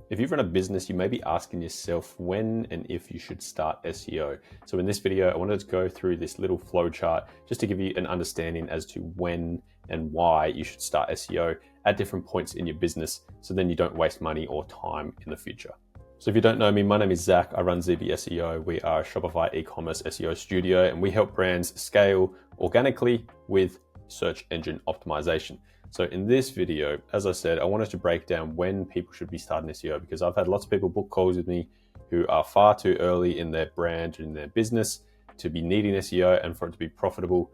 If you've run a business, you may be asking yourself when and if you should start SEO. So in this video, I wanted to go through this little flow chart just to give you an understanding as to when and why you should start SEO at different points in your business, so then you don't waste money or time in the future. So if you don't know me, my name is Zach. I run ZB SEO. We are a Shopify e-commerce SEO studio, and we help brands scale organically with search engine optimization. So in this video, as I said, I wanted to break down when people should be starting SEO, because I've had lots of people book calls with me who are far too early in their brand and in their business to be needing SEO and for it to be profitable.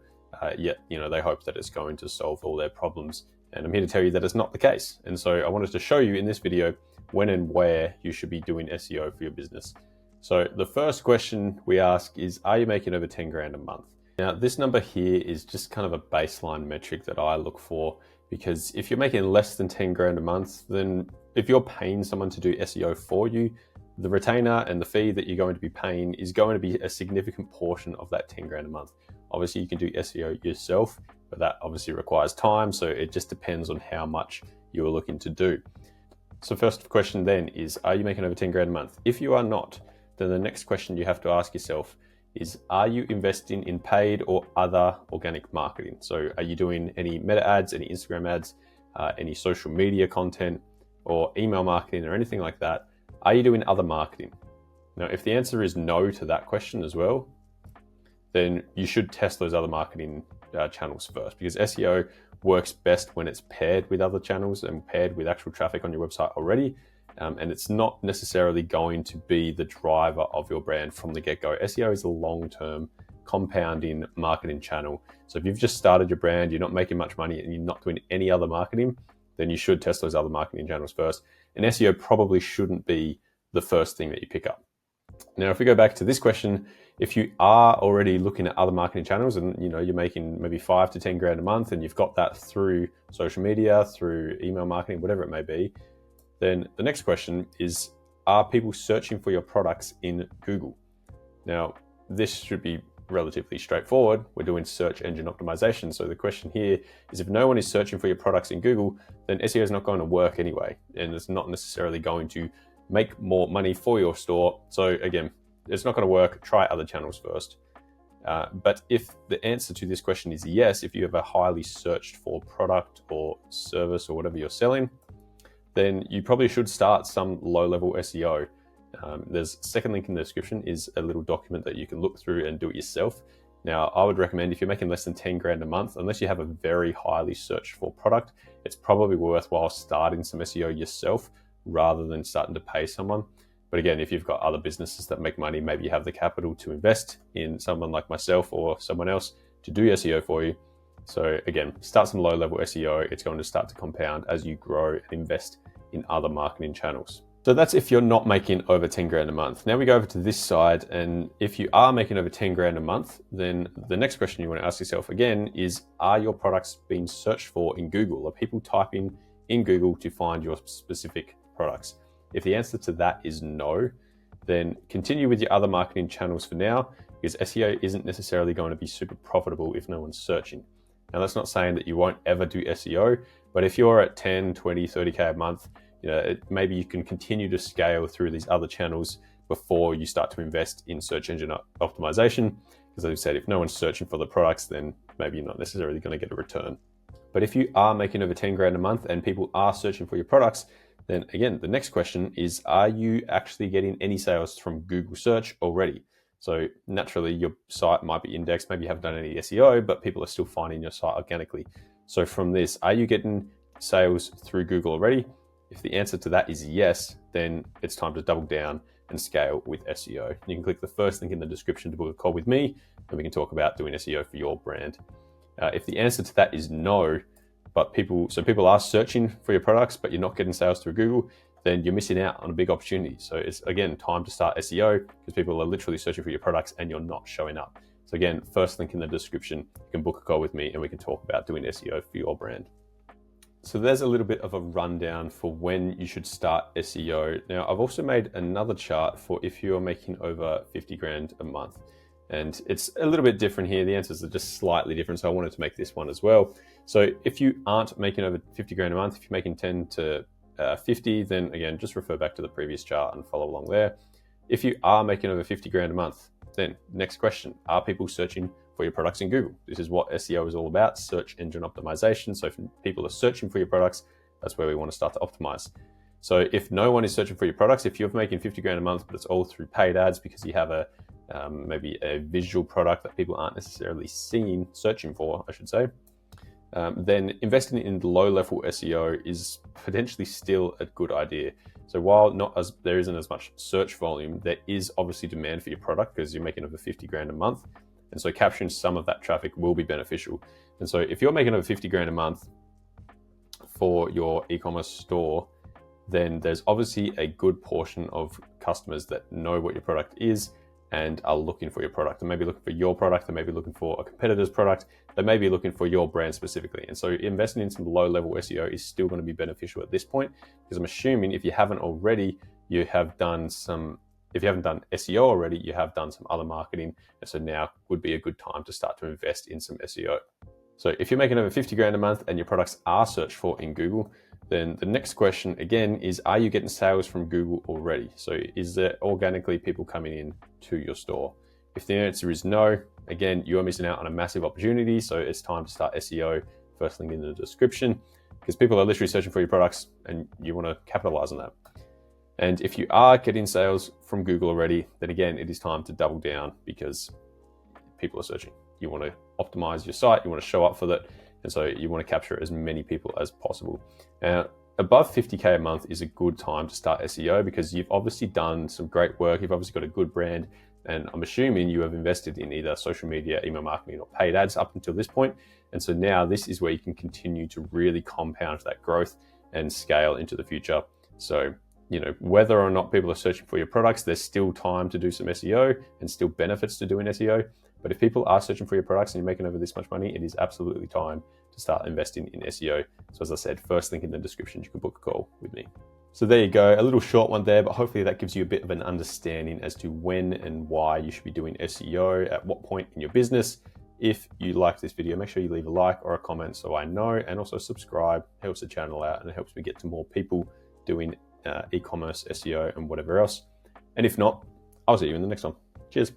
Yet, they hope that it's going to solve all their problems. And I'm here to tell you that it's not the case. And so I wanted to show you in this video when and where you should be doing SEO for your business. So the first question we ask is, are you making over 10 grand a month? Now, this number here is just kind of a baseline metric that I look for, because if you're making less than 10 grand a month, then if you're paying someone to do SEO for you, the retainer and the fee that you're going to be paying is going to be a significant portion of that 10 grand a month. Obviously, you can do SEO yourself, but that obviously requires time. So it just depends on how much you're looking to do. So first question then is, are you making over 10 grand a month? If you are not, then the next question you have to ask yourself is, are you investing in paid or other organic marketing? So are you doing any meta ads, any Instagram ads, any social media content or email marketing or anything like that? Are you doing other marketing? Now, if the answer is no to that question as well, then you should test those other marketing channels first, because SEO works best when it's paired with other channels and paired with actual traffic on your website already. And it's not necessarily going to be the driver of your brand from the get-go. SEO is a long-term compounding marketing channel. So if you've just started your brand, you're not making much money and you're not doing any other marketing, then you should test those other marketing channels first. And SEO probably shouldn't be the first thing that you pick up. Now, if we go back to this question, if you are already looking at other marketing channels and you're making maybe 5 to 10 grand a month and you've got that through social media, through email marketing, whatever it may be, then the next question is, are people searching for your products in Google? Now, this should be relatively straightforward. We're doing search engine optimization. So the question here is, if no one is searching for your products in Google, then SEO is not going to work anyway. And it's not necessarily going to make more money for your store. So again, it's not going to work. Try other channels first. But if the answer to this question is yes, if you have a highly searched for product or service or whatever you're selling, then you probably should start some low-level SEO. There's second link in the description is a little document that you can look through and do it yourself. Now, I would recommend, if you're making less than 10 grand a month, unless you have a very highly searched for product, it's probably worthwhile starting some SEO yourself rather than starting to pay someone. But again, if you've got other businesses that make money, maybe you have the capital to invest in someone like myself or someone else to do SEO for you. So again, start some low-level SEO. It's going to start to compound as you grow and invest in other marketing channels. So that's if you're not making over 10 grand a month. Now we go over to this side, and if you are making over 10 grand a month, then the next question you want to ask yourself again is, are your products being searched for in Google? Are people typing in Google to find your specific products? If the answer to that is no, then continue with your other marketing channels for now, because SEO isn't necessarily going to be super profitable if no one's searching. Now, that's not saying that you won't ever do SEO, but if you're at 10, 20, 30K a month, maybe you can continue to scale through these other channels before you start to invest in search engine optimization. Because as I said, if no one's searching for the products, then maybe you're not necessarily going to get a return. But if you are making over 10 grand a month and people are searching for your products, then again, the next question is, are you actually getting any sales from Google search already? So naturally, your site might be indexed, maybe you haven't done any SEO, but people are still finding your site organically. So from this, are you getting sales through Google already? If the answer to that is yes, then it's time to double down and scale with SEO. You can click the first link in the description to book a call with me, and we can talk about doing SEO for your brand. If the answer to that is no, but people are searching for your products, but you're not getting sales through Google, then you're missing out on a big opportunity. So it's, again, time to start SEO, because people are literally searching for your products and you're not showing up. So again, first link in the description, you can book a call with me and we can talk about doing SEO for your brand. So there's a little bit of a rundown for when you should start SEO. Now, I've also made another chart for if you're making over 50 grand a month. And it's a little bit different here. The answers are just slightly different. So I wanted to make this one as well. So if you aren't making over 50 grand a month, if you're making 10 to 50, then again, just refer back to the previous chart and follow along there. If you are making over 50 grand a month, then next question, are people searching for your products in Google? This is what SEO is all about, search engine optimization. So if people are searching for your products, that's where we want to start to optimize. So if no one is searching for your products, if you're making 50 grand a month, but it's all through paid ads because you have maybe a visual product that people aren't necessarily searching for, I should say, then investing in low-level SEO is potentially still a good idea. So while there isn't as much search volume, there is obviously demand for your product because you're making over 50 grand a month. And so capturing some of that traffic will be beneficial. And so if you're making over 50 grand a month for your e-commerce store, then there's obviously a good portion of customers that know what your product is and are looking for your product. They may be looking for your product, they may be looking for a competitor's product, they may be looking for your brand specifically. And so investing in some low-level SEO is still going to be beneficial at this point, because I'm assuming if you haven't already, if you haven't done SEO already, you have done some other marketing. And so now would be a good time to start to invest in some SEO. So if you're making over 50 grand a month and your products are searched for in Google, then the next question again is, are you getting sales from Google already? So is there organically people coming in to your store? If the answer is no, again, you are missing out on a massive opportunity. So it's time to start SEO, first link in the description, because people are literally searching for your products and you want to capitalize on that. And if you are getting sales from Google already, then again, it is time to double down because people are searching. You want to optimize your site, you want to show up for that. And so you want to capture as many people as possible. Now, above 50K a month is a good time to start SEO because you've obviously done some great work. You've obviously got a good brand. And I'm assuming you have invested in either social media, email marketing, or paid ads up until this point. And so now this is where you can continue to really compound that growth and scale into the future. So, whether or not people are searching for your products, there's still time to do some SEO and still benefits to doing SEO. But if people are searching for your products and you're making over this much money, it is absolutely time to start investing in SEO. So as I said, first link in the description, you can book a call with me. So there you go, a little short one there, but hopefully that gives you a bit of an understanding as to when and why you should be doing SEO, at what point in your business. If you like this video, make sure you leave a like or a comment so I know, and also subscribe, helps the channel out and it helps me get to more people doing e-commerce, SEO and whatever else. And if not, I'll see you in the next one. Cheers.